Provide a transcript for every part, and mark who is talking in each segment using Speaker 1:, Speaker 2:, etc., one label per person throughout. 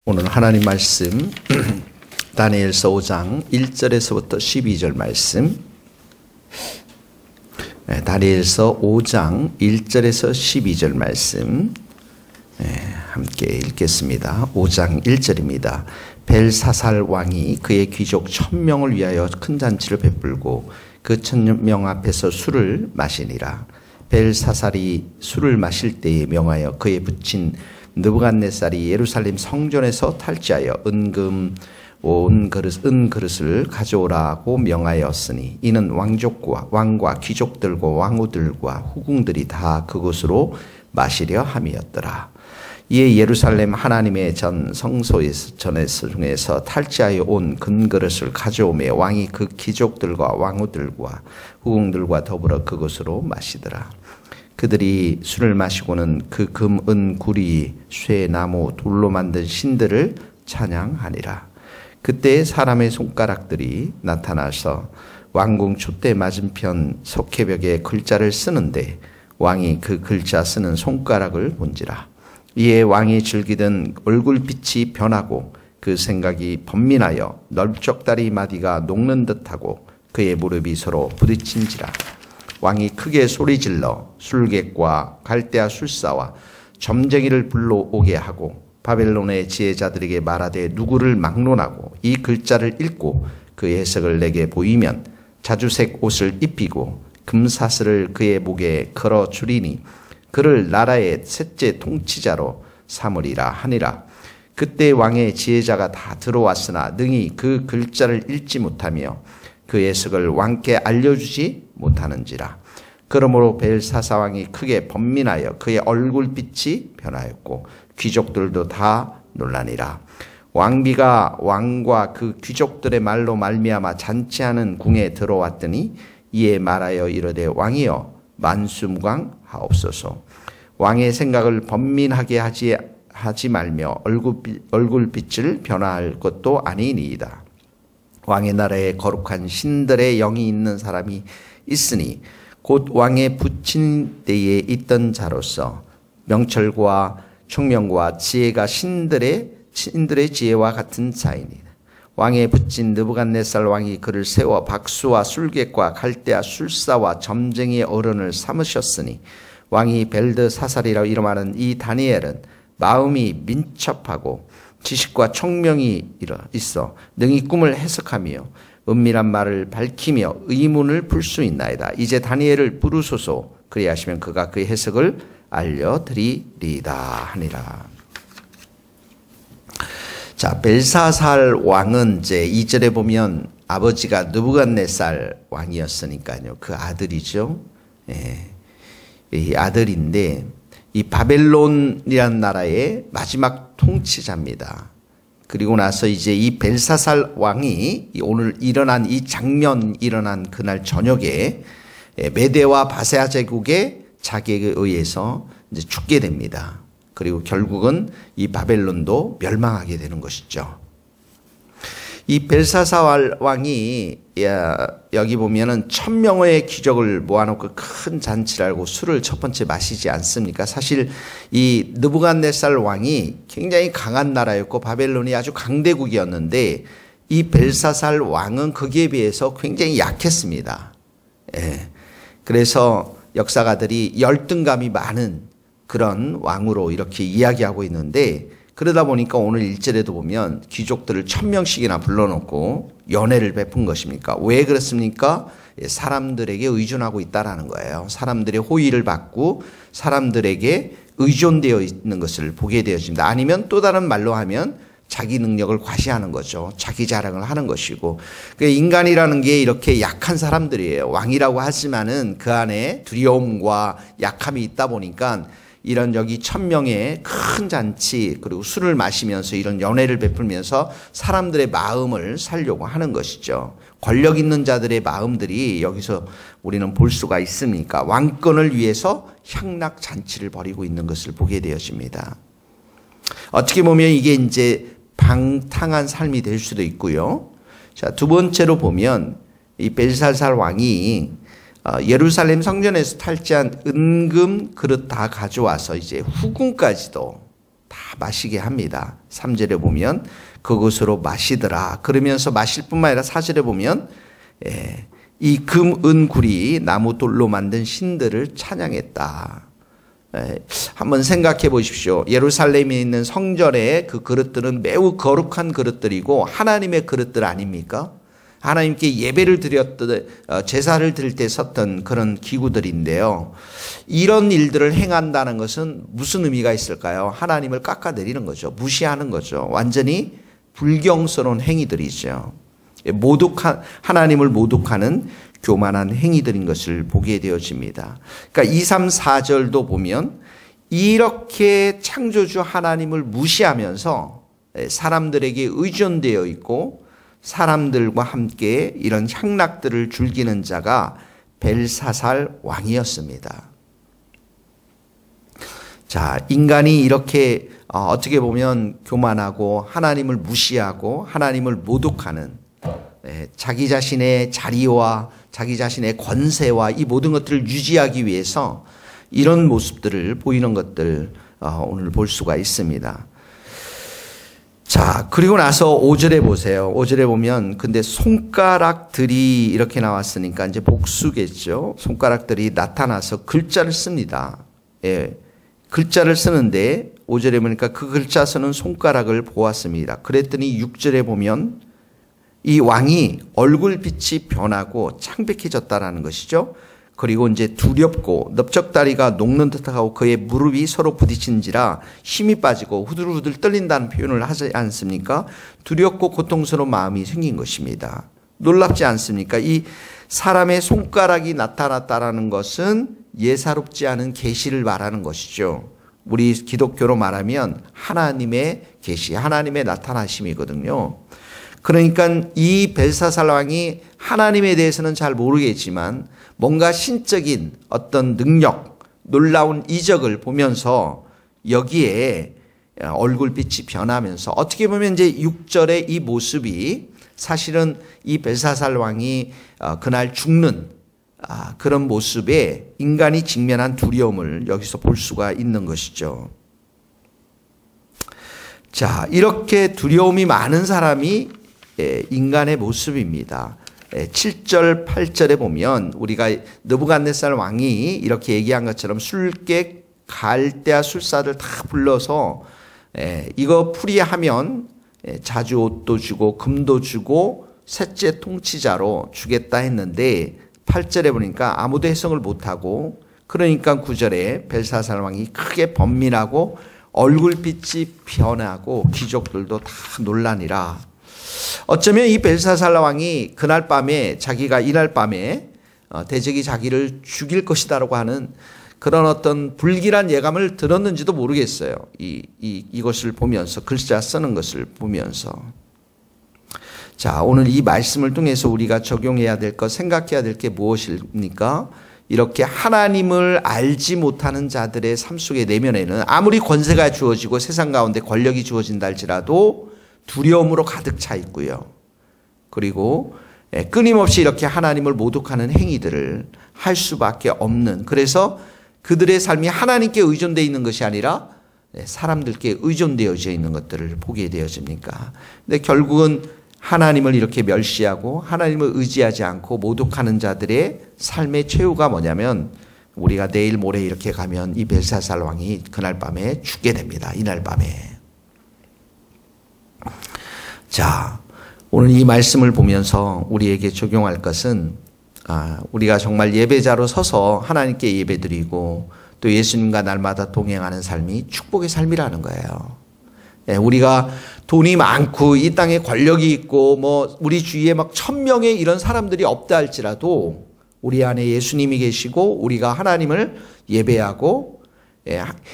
Speaker 1: 오늘 하나님 말씀 다니엘서 5장 1절에서부터 12절 말씀. 다니엘서 5장 1절에서 12절 말씀 함께 읽겠습니다. 5장 1절입니다. 벨사살 왕이 그의 귀족 1000명을 위하여 큰 잔치를 베풀고 그 1000명 앞에서 술을 마시니라. 벨사살이 술을 마실 때에 명하여 그의 붙인 느부갓네살이 예루살렘 성전에서 탈취하여 은 그릇을 가져오라고 명하였으니 이는 왕과 귀족들과 왕후들과 후궁들이 다 그곳으로 마시려 함이었더라. 이에 예루살렘 하나님의 전 성소에서 탈취하여 온 금그릇을 가져오매 왕이 그 귀족들과 왕후들과 후궁들과 더불어 그곳으로 마시더라. 그들이 술을 마시고는 그 금, 은, 구리, 쇠, 나무, 돌로 만든 신들을 찬양하니라. 그때 사람의 손가락들이 나타나서 왕궁 촛대 맞은편 석회벽에 글자를 쓰는데 왕이 그 글자 쓰는 손가락을 본지라. 이에 왕이 즐기던 얼굴빛이 변하고 그 생각이 번민하여 넓적다리 마디가 녹는 듯하고 그의 무릎이 서로 부딪힌지라. 왕이 크게 소리질러 술객과 갈대아 술사와 점쟁이를 불러오게 하고 바벨론의 지혜자들에게 말하되 누구를 막론하고 이 글자를 읽고 그 해석을 내게 보이면 자주색 옷을 입히고 금사슬을 그의 목에 걸어 주리니 그를 나라의 셋째 통치자로 삼으리라 하니라. 그때 왕의 지혜자가 다 들어왔으나 능히 그 글자를 읽지 못하며 그 해석을 왕께 알려주지 못하는지라. 그러므로 벨사살 왕이 크게 번민하여 그의 얼굴빛이 변하였고 귀족들도 다 놀라니라. 왕비가 왕과 그 귀족들의 말로 말미암아 잔치하는 궁에 들어왔더니 이에 말하여 이르되 왕이여 만수무강하옵소서. 왕의 생각을 번민하게 하지 말며 얼굴빛을 변화할 것도 아니니이다. 왕의 나라에 거룩한 신들의 영이 있는 사람이 있으니 곧 왕의 붙인 때에 있던 자로서 명철과 총명과 지혜가 신들의 지혜와 같은 자이니 왕의 붙인 느부갓네살 왕이 그를 세워 박수와 술객과 갈대아 술사와 점쟁이의 어른을 삼으셨으니 왕이 벨드사살이라고 이름하는 이 다니엘은 마음이 민첩하고 지식과 총명이 있어 능히 꿈을 해석하며 은밀한 말을 밝히며 의문을 풀 수 있나이다. 이제 다니엘을 부르소서. 그리하시면 그가 그 해석을 알려드리리이다 하니라. 자, 벨사살 왕은 이제 2절에 보면 아버지가 느부갓네살 왕이었으니까요. 그 아들이죠. 이 아들인데 이 바벨론이라는 나라의 마지막 통치자입니다. 그리고 나서 이제 이 벨사살 왕이 오늘 일어난 이 장면 일어난 그날 저녁에 메대와 바세아 제국의 자객에 의해서 이제 죽게 됩니다. 그리고 결국은 이 바벨론도 멸망하게 되는 것이죠. 이 벨사살 왕이 여기 보면은 1000명의 귀족을 모아놓고 큰 잔치를 하고 술을 첫 번째 마시지 않습니까? 사실 이 느부갓네살 왕이 굉장히 강한 나라였고 바벨론이 아주 강대국이었는데 이 벨사살 왕은 거기에 비해서 굉장히 약했습니다. 그래서 역사가들이 열등감이 많은 그런 왕으로 이렇게 이야기하고 있는데 그러다 보니까 오늘 1절에도 보면 귀족들을 1000명씩이나 불러놓고 연회를 베푼 것입니까? 왜 그렇습니까? 사람들에게 의존하고 있다라는 거예요. 사람들의 호의를 받고 사람들에게 의존되어 있는 것을 보게 되어집니다. 아니면 또 다른 말로 하면 자기 능력을 과시하는 거죠. 자기 자랑을 하는 것이고. 인간이라는 게 이렇게 약한 사람들이에요. 왕이라고 하지만은 그 안에 두려움과 약함이 있다 보니까 이런 여기 1000명의 큰 잔치 그리고 술을 마시면서 이런 연회를 베풀면서 사람들의 마음을 살려고 하는 것이죠. 권력 있는 자들의 마음들이 여기서 우리는 볼 수가 있습니까? 왕권을 위해서 향락 잔치를 벌이고 있는 것을 보게 되어집니다. 어떻게 보면 이게 이제 방탕한 삶이 될 수도 있고요. 자, 두 번째로 보면 이 벨사살 왕이 예루살렘 성전에서 탈취한 은금 그릇 다 가져와서 이제 후궁까지도 다 마시게 합니다. 3절에 보면 그것으로 마시더라. 그러면서 마실 뿐만 아니라 4절에 보면 이 금, 은, 구리, 나무, 돌로 만든 신들을 찬양했다. 한번 생각해 보십시오. 예루살렘에 있는 성전의 그 그릇들은 매우 거룩한 그릇들이고 하나님의 그릇들 아닙니까? 하나님께 예배를 드렸던, 제사를 드릴 때 썼던 그런 기구들인데요. 이런 일들을 행한다는 것은 무슨 의미가 있을까요? 하나님을 깎아내리는 거죠. 무시하는 거죠. 완전히 불경스러운 행위들이죠. 하나님을 모독하는 교만한 행위들인 것을 보게 되어집니다. 그러니까 2, 3, 4절도 보면 이렇게 창조주 하나님을 무시하면서 사람들에게 의존되어 있고 사람들과 함께 이런 향락들을 즐기는 자가 벨사살 왕이었습니다. 자, 인간이 이렇게 어떻게 보면 교만하고 하나님을 무시하고 하나님을 모독하는 자기 자신의 자리와 자기 자신의 권세와 이 모든 것들을 유지하기 위해서 이런 모습들을 보이는 것들 오늘 볼 수가 있습니다. 자, 그리고 나서 5절에 보세요. 5절에 보면 근데 손가락들이 이렇게 나왔으니까 이제 복수겠죠. 손가락들이 나타나서 글자를 씁니다. 글자를 쓰는데 5절에 보니까 그 글자 쓰는 손가락을 보았습니다. 그랬더니 6절에 보면 이 왕이 얼굴빛이 변하고 창백해졌다라는 것이죠. 그리고 이제 두렵고 넓적다리가 녹는 듯하고 그의 무릎이 서로 부딪힌지라 힘이 빠지고 후들후들 떨린다는 표현을 하지 않습니까? 두렵고 고통스러운 마음이 생긴 것입니다. 놀랍지 않습니까? 이 사람의 손가락이 나타났다라는 것은 예사롭지 않은 계시를 말하는 것이죠. 우리 기독교로 말하면 하나님의 계시, 하나님의 나타나심이거든요. 그러니까 이 벨사살 왕이 하나님에 대해서는 잘 모르겠지만 뭔가 신적인 어떤 능력, 놀라운 이적을 보면서 여기에 얼굴빛이 변하면서 어떻게 보면 이제 6절의 이 모습이 사실은 이 벨사살 왕이 그날 죽는 그런 모습에 인간이 직면한 두려움을 여기서 볼 수가 있는 것이죠. 자, 이렇게 두려움이 많은 사람이 인간의 모습입니다. 7절, 8절에 보면 우리가 느부갓네살 왕이 이렇게 얘기한 것처럼 술객, 갈대아 술사들 다 불러서 이거 풀이하면 자주 옷도 주고 금도 주고 셋째 통치자로 주겠다 했는데 8절에 보니까 아무도 해석을 못하고 그러니까 9절에 벨사살 왕이 크게 번민하고 얼굴빛이 변하고 귀족들도 다 놀라니라. 어쩌면 이 벨사살 왕이 그날 밤에 자기가 이날 밤에 대적이 자기를 죽일 것이다라고 하는 그런 어떤 불길한 예감을 들었는지도 모르겠어요. 이것을 보면서 글자 쓰는 것을 보면서. 자, 오늘 이 말씀을 통해서 우리가 적용해야 될 것, 생각해야 될 게 무엇입니까? 이렇게 하나님을 알지 못하는 자들의 삶 속의 내면에는 아무리 권세가 주어지고 세상 가운데 권력이 주어진다 할지라도 두려움으로 가득 차 있고요. 그리고 끊임없이 이렇게 하나님을 모독하는 행위들을 할 수밖에 없는, 그래서 그들의 삶이 하나님께 의존되어 있는 것이 아니라 사람들께 의존되어져 있는 것들을 보게 되어집니까? 근데 결국은 하나님을 이렇게 멸시하고 하나님을 의지하지 않고 모독하는 자들의 삶의 최후가 뭐냐면 우리가 내일 모레 이렇게 가면 이 벨사살 왕이 그날 밤에 죽게 됩니다. 이날 밤에. 자, 오늘 이 말씀을 보면서 우리에게 적용할 것은 우리가 정말 예배자로 서서 하나님께 예배드리고 또 예수님과 날마다 동행하는 삶이 축복의 삶이라는 거예요. 우리가 돈이 많고 이 땅에 권력이 있고 뭐 우리 주위에 막 1000명의 이런 사람들이 없다 할지라도 우리 안에 예수님이 계시고 우리가 하나님을 예배하고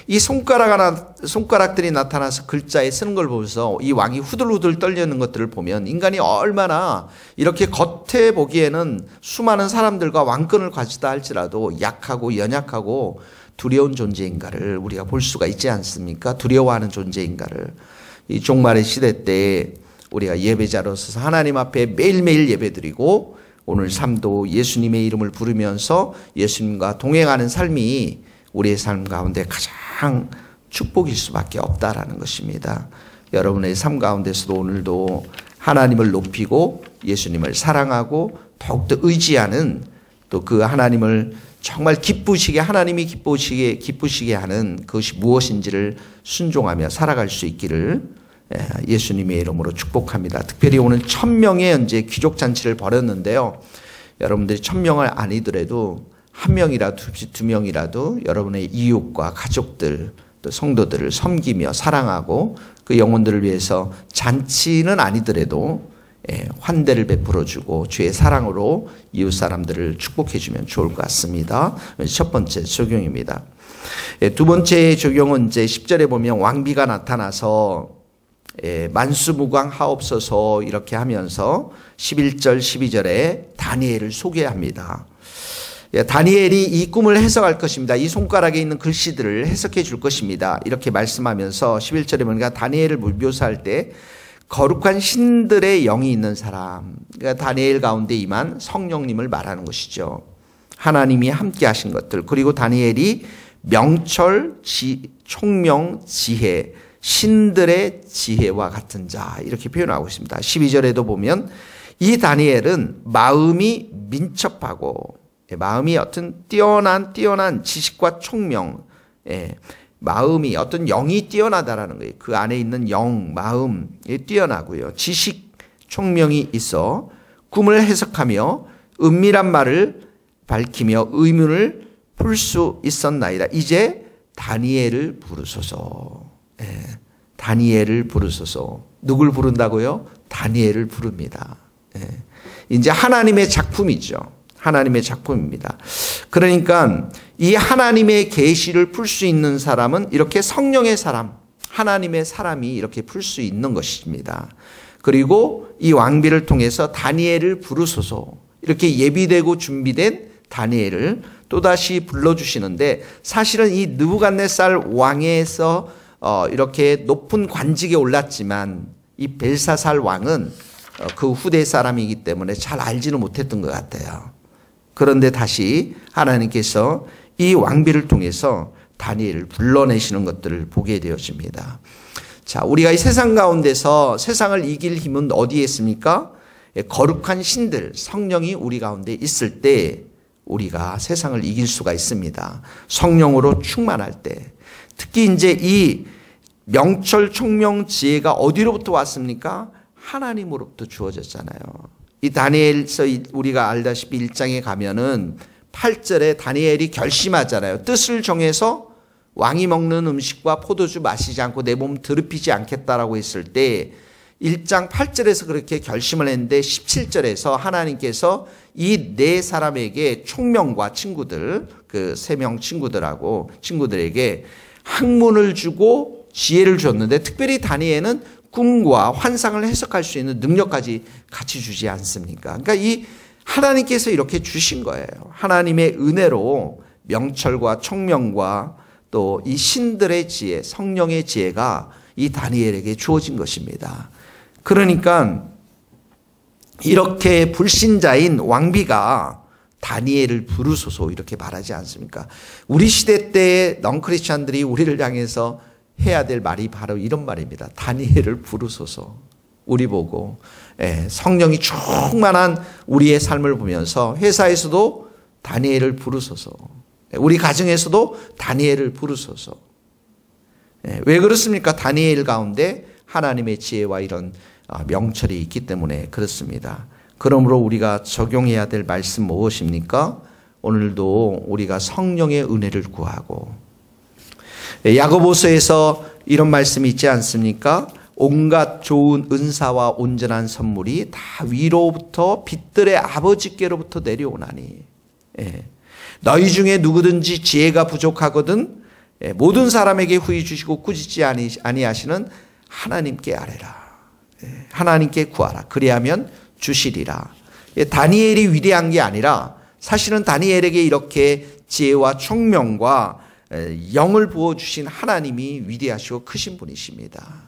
Speaker 1: 이 손가락들이 나타나서 글자에 쓰는 걸 보면서 이 왕이 후들후들 떨리는 것들을 보면 인간이 얼마나 이렇게 겉에 보기에는 수많은 사람들과 왕권을 가지다 할지라도 약하고 연약하고 두려운 존재인가를 우리가 볼 수가 있지 않습니까? 두려워하는 존재인가를. 이 종말의 시대 때 우리가 예배자로서 하나님 앞에 매일매일 예배드리고 오늘 삶도 예수님의 이름을 부르면서 예수님과 동행하는 삶이 우리의 삶 가운데 가장 축복일 수밖에 없다라는 것입니다. 여러분의 삶 가운데서도 오늘도 하나님을 높이고 예수님을 사랑하고 더욱더 의지하는, 또 그 하나님을 정말 기쁘시게, 하나님이 기쁘시게 하는 그것이 무엇인지를 순종하며 살아갈 수 있기를 예수님의 이름으로 축복합니다. 특별히 오늘 1000명의 이제 귀족 잔치를 벌였는데요. 여러분들이 1000명을 아니더라도 1명이라도 2명이라도 여러분의 이웃과 가족들 또 성도들을 섬기며 사랑하고 그 영혼들을 위해서 잔치는 아니더라도 환대를 베풀어주고 주의 사랑으로 이웃 사람들을 축복해주면 좋을 것 같습니다. 첫 번째 적용입니다. 두 번째 적용은 이제 10절에 보면 왕비가 나타나서 만수무강하옵소서 이렇게 하면서 11절 12절에 다니엘을 소개합니다. 다니엘이 이 꿈을 해석할 것입니다. 이 손가락에 있는 글씨들을 해석해 줄 것입니다. 이렇게 말씀하면서 11절에 보니까 다니엘을 묘사할 때 거룩한 신들의 영이 있는 사람, 그러니까 다니엘 가운데 임한 성령님을 말하는 것이죠. 하나님이 함께 하신 것들, 그리고 다니엘이 명철, 총명, 지혜, 신들의 지혜와 같은 자, 이렇게 표현하고 있습니다. 12절에도 보면 이 다니엘은 마음이 민첩하고 마음이 어떤 뛰어난 지식과 총명, 마음이 어떤 영이 뛰어나다라는 거예요. 그 안에 있는 영, 마음이 뛰어나고요. 지식, 총명이 있어 꿈을 해석하며 은밀한 말을 밝히며 의문을 풀 수 있었나이다. 이제 다니엘을 부르소서. 다니엘을 부르소서. 누굴 부른다고요? 다니엘을 부릅니다. 이제 하나님의 작품이죠. 하나님의 작품입니다. 그러니까 이 하나님의 계시를 풀 수 있는 사람은 이렇게 성령의 사람, 하나님의 사람이 이렇게 풀 수 있는 것입니다. 그리고 이 왕비를 통해서 다니엘을 부르소서, 이렇게 예비되고 준비된 다니엘을 또다시 불러주시는데, 사실은 이 느부갓네살 왕에서 이렇게 높은 관직에 올랐지만 이 벨사살 왕은 그 후대 사람이기 때문에 잘 알지는 못했던 것 같아요. 그런데 다시 하나님께서 이 왕비를 통해서 다니엘을 불러내시는 것들을 보게 되어집니다. 자, 우리가 이 세상 가운데서 세상을 이길 힘은 어디에 있습니까? 거룩한 신들, 성령이 우리 가운데 있을 때 우리가 세상을 이길 수가 있습니다. 성령으로 충만할 때. 특히 이제 이 명철, 총명, 지혜가 어디로부터 왔습니까? 하나님으로부터 주어졌잖아요. 이 다니엘서 우리가 알다시피 1장에 가면은 8절에 다니엘이 결심하잖아요. 뜻을 정해서 왕이 먹는 음식과 포도주 마시지 않고 내 몸 더럽히지 않겠다라고 했을 때 1장 8절에서 그렇게 결심을 했는데 17절에서 하나님께서 이 네 사람에게 총명과 친구들, 그 3명 친구들에게 학문을 주고 지혜를 줬는데, 특별히 다니엘은 꿈과 환상을 해석할 수 있는 능력까지 같이 주지 않습니까? 그러니까 이 하나님께서 이렇게 주신 거예요. 하나님의 은혜로 명철과 총명과 또 이 신들의 지혜, 성령의 지혜가 이 다니엘에게 주어진 것입니다. 그러니까 이렇게 불신자인 왕비가 다니엘을 부르소서 이렇게 말하지 않습니까? 우리 시대 때의 넌크리스찬들이 우리를 향해서 해야 될 말이 바로 이런 말입니다. 다니엘을 부르소서. 우리 보고 성령이 충만한 우리의 삶을 보면서 회사에서도 다니엘을 부르소서. 우리 가정에서도 다니엘을 부르소서. 왜 그렇습니까? 다니엘 가운데 하나님의 지혜와 이런 명철이 있기 때문에 그렇습니다. 그러므로 우리가 적용해야 될 말씀 무엇입니까? 오늘도 우리가 성령의 은혜를 구하고, 야고보서에서 이런 말씀이 있지 않습니까? 온갖 좋은 은사와 온전한 선물이 다 위로부터 빛들의 아버지께로부터 내려오나니, 너희 중에 누구든지 지혜가 부족하거든 모든 사람에게 후히 주시고 꾸짖지 아니하시는 하나님께 아뢰라. 하나님께 구하라. 그리하면 주시리라. 다니엘이 위대한 게 아니라 사실은 다니엘에게 이렇게 지혜와 총명과 영을 부어주신 하나님이 위대하시고 크신 분이십니다.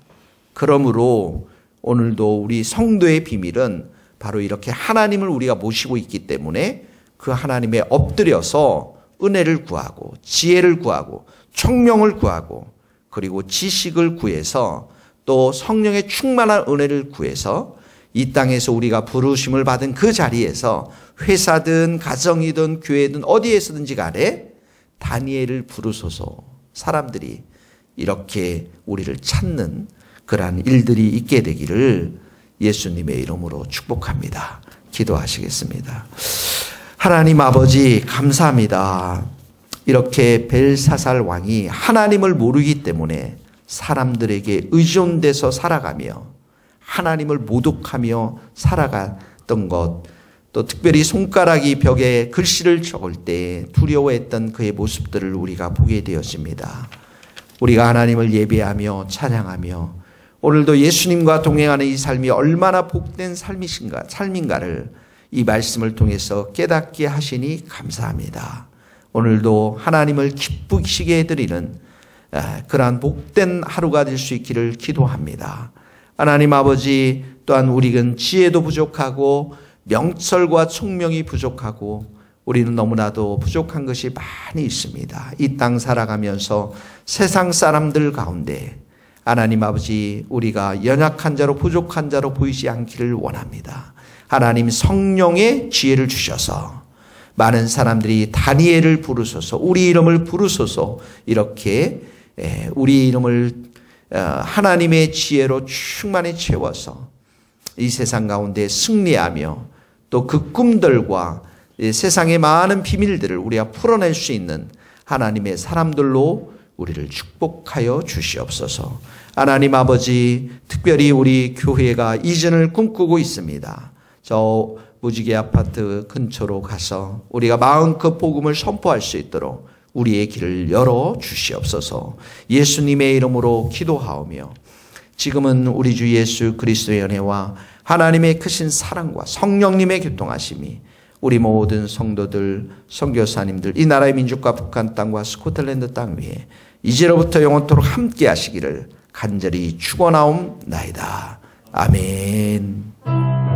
Speaker 1: 그러므로 오늘도 우리 성도의 비밀은 바로 이렇게 하나님을 우리가 모시고 있기 때문에 그 하나님에 엎드려서 은혜를 구하고 지혜를 구하고 총명을 구하고, 그리고 지식을 구해서 또 성령의 충만한 은혜를 구해서 이 땅에서 우리가 부르심을 받은 그 자리에서 회사든 가정이든 교회든 어디에서든지 간에 다니엘을 부르소서 사람들이 이렇게 우리를 찾는 그러한 일들이 있게 되기를 예수님의 이름으로 축복합니다. 기도하시겠습니다. 하나님 아버지 감사합니다. 이렇게 벨사살 왕이 하나님을 모르기 때문에 사람들에게 의존돼서 살아가며 하나님을 모독하며 살아갔던 것, 또 특별히 손가락이 벽에 글씨를 적을 때 두려워했던 그의 모습들을 우리가 보게 되었습니다. 우리가 하나님을 예배하며 찬양하며 오늘도 예수님과 동행하는 이 삶이 얼마나 복된 삶인가를 이 말씀을 통해서 깨닫게 하시니 감사합니다. 오늘도 하나님을 기쁘시게 해드리는 그러한 복된 하루가 될 수 있기를 기도합니다. 하나님 아버지, 또한 우리는 지혜도 부족하고 명철과 총명이 부족하고 우리는 너무나도 부족한 것이 많이 있습니다. 이 땅 살아가면서 세상 사람들 가운데 하나님 아버지, 우리가 연약한 자로 부족한 자로 보이지 않기를 원합니다. 하나님 성령의 지혜를 주셔서 많은 사람들이 다니엘을 부르소서, 우리 이름을 부르소서, 이렇게 우리 이름을 하나님의 지혜로 충만히 채워서 이 세상 가운데 승리하며 또 그 꿈들과 세상의 많은 비밀들을 우리가 풀어낼 수 있는 하나님의 사람들로 우리를 축복하여 주시옵소서. 하나님 아버지, 특별히 우리 교회가 이전을 꿈꾸고 있습니다. 저 무지개 아파트 근처로 가서 우리가 마음껏 복음을 선포할 수 있도록 우리의 길을 열어 주시옵소서. 예수님의 이름으로 기도하오며 지금은 우리 주 예수 그리스도의 은혜와 하나님의 크신 사랑과 성령님의 교통하심이 우리 모든 성도들, 선교사님들, 이 나라의 민족과 북한 땅과 스코틀랜드 땅 위에 이제로부터 영원토록 함께 하시기를 간절히 축원하옵나이다. 아멘.